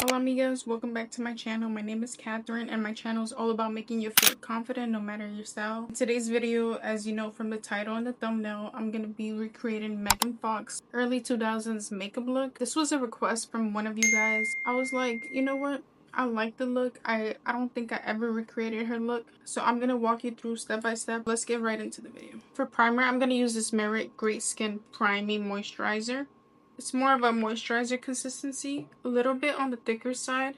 Hola amigas, welcome back to my channel. My name is Catherine and my channel is all about making you feel confident no matter your style. In today's video, as you know from the title and the thumbnail, I'm going to be recreating Megan Fox's early 2000s makeup look. This was a request from one of you guys. I was like, you know what? I like the look. I don't think I ever recreated her look. So I'm going to walk you through step by step. Let's get right into the video. For primer, I'm going to use this Merit Great Skin Priming Moisturizer. It's more of a moisturizer consistency, a little bit on the thicker side.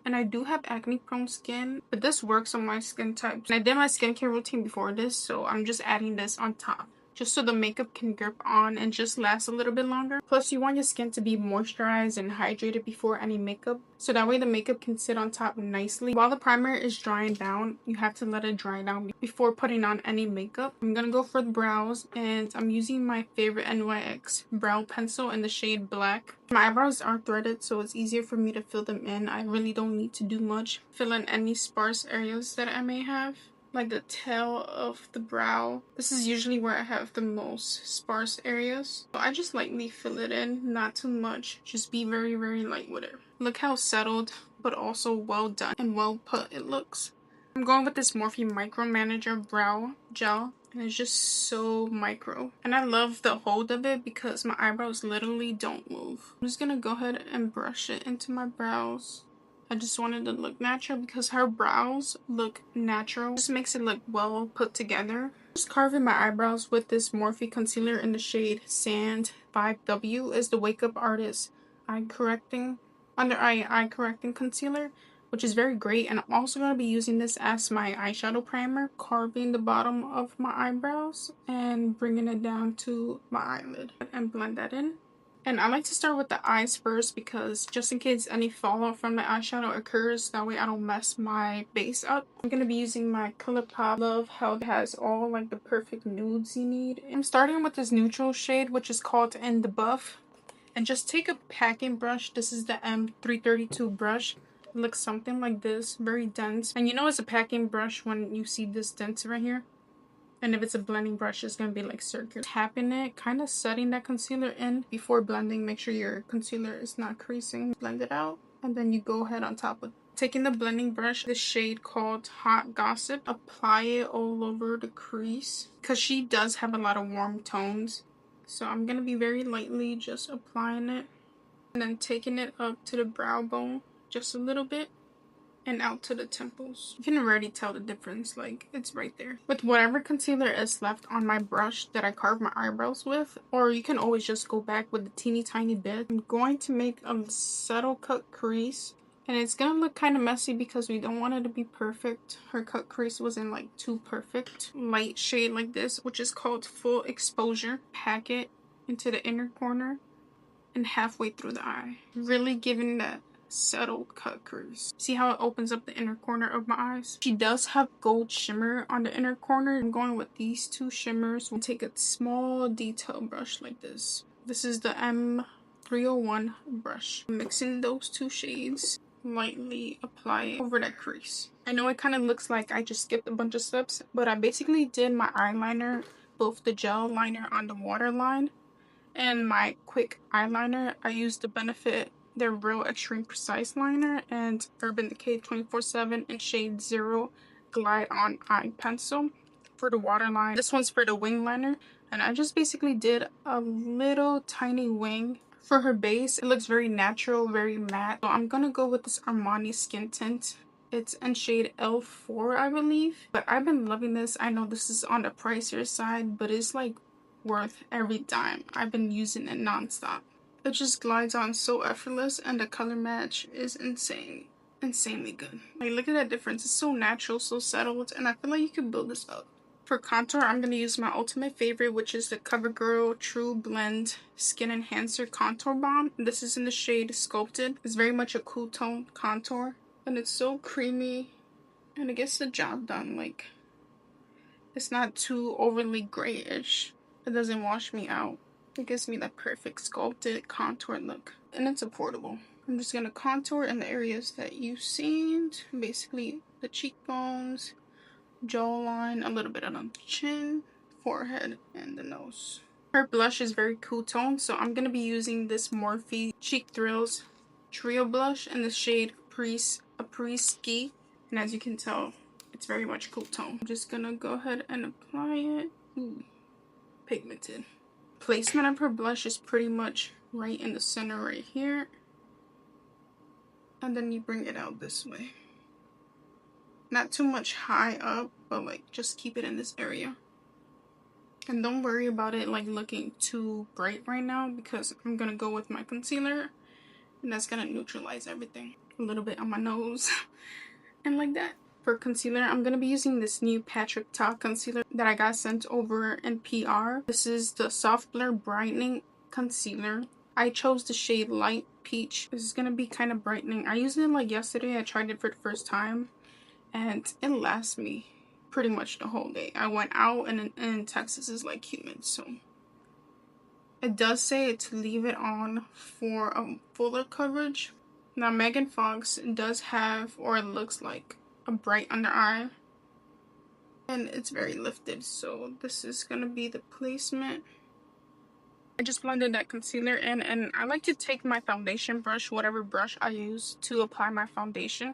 And I do have acne prone skin, but this works on my skin type. And I did my skincare routine before this, so I'm just adding this on top, just so the makeup can grip on and just last a little bit longer. Plus, you want your skin to be moisturized and hydrated before any makeup, so that way the makeup can sit on top nicely. While the primer is drying down, you have to let it dry down before putting on any makeup. I'm gonna go for the brows, and I'm using my favorite NYX brow pencil in the shade Black. My eyebrows are threaded, so it's easier for me to fill them in. I really don't need to do much. Fill in any sparse areas that I may have, like the tail of the brow. This is usually where I have the most sparse areas. So I just lightly fill it in, not too much. Just be very, very light with it. Look how settled, but also well done and well put it looks. I'm going with this Morphe Micro Manager Brow Gel. And it's just so micro. And I love the hold of it because my eyebrows literally don't move. I'm just gonna go ahead and brush it into my brows. I just wanted to look natural because her brows look natural. Just makes it look well put together. Just carving my eyebrows with this Morphe concealer in the shade Sand 5W is the Wake Up Artist eye correcting concealer, which is very great. And I'm also going to be using this as my eyeshadow primer, carving the bottom of my eyebrows and bringing it down to my eyelid and blend that in. And I like to start with the eyes first because just in case any fallout from the eyeshadow occurs, that way I don't mess my base up. I'm going to be using my ColourPop. Love how it has all like the perfect nudes you need. I'm starting with this neutral shade, which is called In the Buff. And just take a packing brush. This is the M332 brush. It looks something like this, very dense. And you know it's a packing brush when you see this dent right here. And if it's a blending brush, it's going to be like circular. Tapping it, kind of setting that concealer in before blending. Make sure your concealer is not creasing. Blend it out. And then you go ahead on top of taking the blending brush, this shade called Hot Gossip. Apply it all over the crease. Because she does have a lot of warm tones. So I'm going to be very lightly just applying it. And then taking it up to the brow bone just a little bit. And out to the temples. You can already tell the difference, like it's right there. With whatever concealer is left on my brush that I carved my eyebrows with, or you can always just go back with a teeny tiny bit. I'm going to make a subtle cut crease. And it's gonna look kind of messy because we don't want it to be perfect. Her cut crease wasn't like too perfect. Light shade like this, which is called Full Exposure. Pack it into the inner corner and halfway through the eye. Really giving that subtle cut crease. See how it opens up the inner corner of my eyes? She does have gold shimmer on the inner corner. I'm going with these two shimmers. We'll take a small detail brush like this. This is the M301 brush. Mixing those two shades. Lightly apply it over that crease. I know it kind of looks like I just skipped a bunch of steps, but I basically did my eyeliner, both the gel liner on the waterline and my quick eyeliner. I used the Benefit their Real Extreme Precise liner and Urban Decay 24/7 in shade 0 Glide On Eye Pencil for the waterline. This one's for the wing liner, and I just basically did a little tiny wing for her base. It looks very natural, very matte. So I'm gonna go with this Armani Skin Tint. It's in shade L4, I believe. But I've been loving this. I know this is on the pricier side, but it's like worth every dime. I've been using it non-stop. It just glides on so effortless, and the color match is insanely good. Like, look at that difference. It's so natural, so settled, and I feel like you can build this up. For contour, I'm going to use my ultimate favorite, which is the CoverGirl True Blend Skin Enhancer Contour Balm. This is in the shade Sculpted. It's very much a cool tone contour, and it's so creamy, and it gets the job done. Like, it's not too overly grayish. It doesn't wash me out. It gives me that perfect sculpted contour look. And it's affordable. I'm just going to contour in the areas that you've seen. Basically the cheekbones, jawline, a little bit on the chin, forehead, and the nose. Her blush is very cool tone, so I'm going to be using this Morphe Cheek Thrills Trio blush in the shade Ski. And as you can tell, it's very much cool tone. I'm just gonna go ahead and apply it. Ooh, pigmented. Placement of her blush is pretty much right in the center right here. And then you bring it out this way. Not too much high up, but like just keep it in this area. And don't worry about it like looking too bright right now, because I'm gonna go with my concealer and that's gonna neutralize everything. A little bit on my nose and like that. For concealer, I'm gonna be using this new Patrick Ta concealer that I got sent over in PR. This is the Soft Blur Brightening Concealer. I chose the shade Light Peach. This is gonna be kind of brightening. I used it like yesterday. I tried it for the first time and it lasts me pretty much the whole day. I went out and in Texas is like humid, so it does say to leave it on for a fuller coverage. Now Megan Fox does have, or it looks like, a bright under eye and it's very lifted, so this is gonna be the placement. I just blended that concealer in, and I like to take my foundation brush, whatever brush I use to apply my foundation,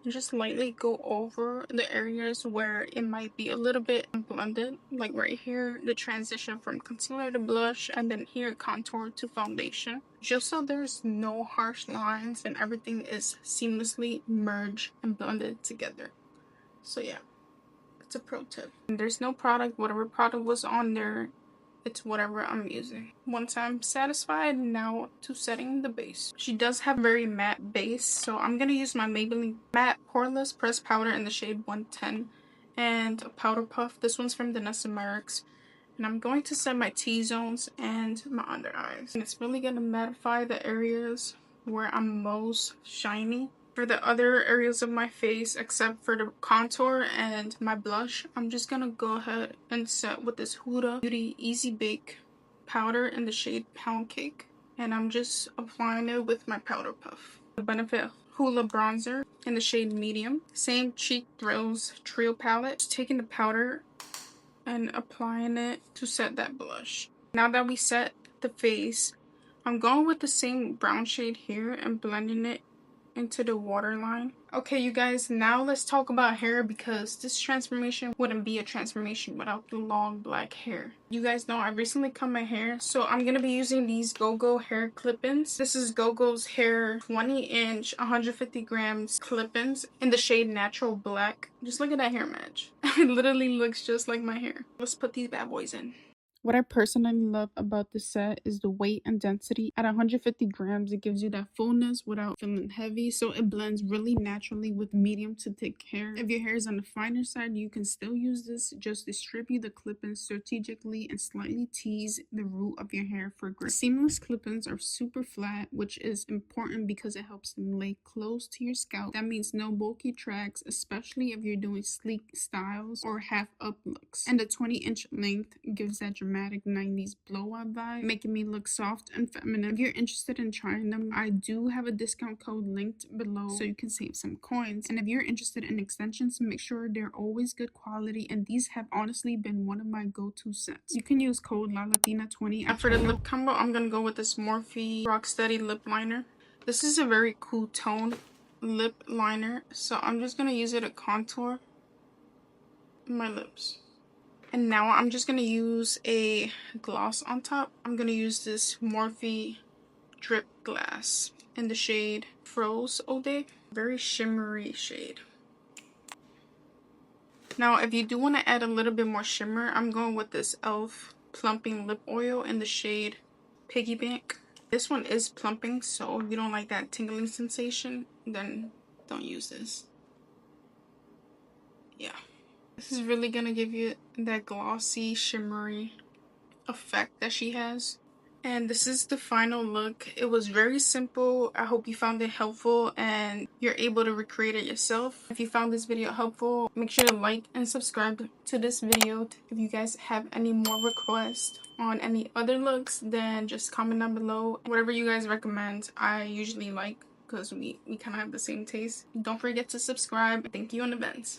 and just lightly go over the areas where it might be a little bit blended, like right here, the transition from concealer to blush, and then here contour to foundation, just so there's no harsh lines and everything is seamlessly merged and blended together. So yeah, it's a pro tip. And there's no product, whatever product was on there, it's whatever I'm using. Once I'm satisfied, now to setting the base. She does have a very matte base, so I'm gonna use my Maybelline Matte Poreless Pressed Powder in the shade 110 and a powder puff. This one's from Vanessa Merrick's. And I'm going to set my T-zones and my under eyes. And it's really gonna mattify the areas where I'm most shiny. For the other areas of my face, except for the contour and my blush, I'm just gonna go ahead and set with this Huda Beauty Easy Bake powder in the shade Pound Cake. And I'm just applying it with my powder puff. The Benefit Hoola Bronzer in the shade Medium. Same Cheek Thrills Trio palette. Just taking the powder and applying it to set that blush. Now that we set the face, I'm going with the same brown shade here and blending it into the waterline. Okay, you guys, now let's talk about hair, because this transformation wouldn't be a transformation without the long black hair. You guys know I recently cut my hair, so I'm gonna be using these GoGo hair clip-ins. This is GoGo's hair 20-inch 150 grams clip-ins in the shade Natural Black. Just look at that hair match. It literally looks just like my hair. Let's put these bad boys in. What I personally love about this set is the weight and density. At 150 grams, it gives you that fullness without feeling heavy, so it blends really naturally with medium to thick hair. If your hair is on the finer side, you can still use this. Just distribute the clip-ins strategically and slightly tease the root of your hair for grip. Seamless clip-ins are super flat, which is important because it helps them lay close to your scalp. That means no bulky tracks, especially if you're doing sleek styles or half-up looks. And the 20-inch length gives that dramatic 90s blowout vibe, making me look soft and feminine. If you're interested in trying them, I do have a discount code linked below so you can save some coins. And if you're interested in extensions, make sure they're always good quality, and these have honestly been one of my go-to sets. You can use code LaLatina20. And for the lip combo, I'm gonna go with this Morphe Rocksteady lip liner. This is a very cool tone lip liner, so I'm just gonna use it to contour my lips. And now I'm just going to use a gloss on top. I'm going to use this Morphe Drip Glass in the shade Froze Ode. Very shimmery shade. Now, if you do want to add a little bit more shimmer, I'm going with this e.l.f. Plumping Lip Oil in the shade Piggy Bank. This one is plumping, so if you don't like that tingling sensation, then don't use this. Yeah. This is really gonna give you that glossy, shimmery effect that she has. And this is the final look. It was very simple. I hope you found it helpful and you're able to recreate it yourself. If you found this video helpful, make sure to like and subscribe to this video. If you guys have any more requests on any other looks, then just comment down below. Whatever you guys recommend, I usually like, because we kind of have the same taste. Don't forget to subscribe. Thank you in advance.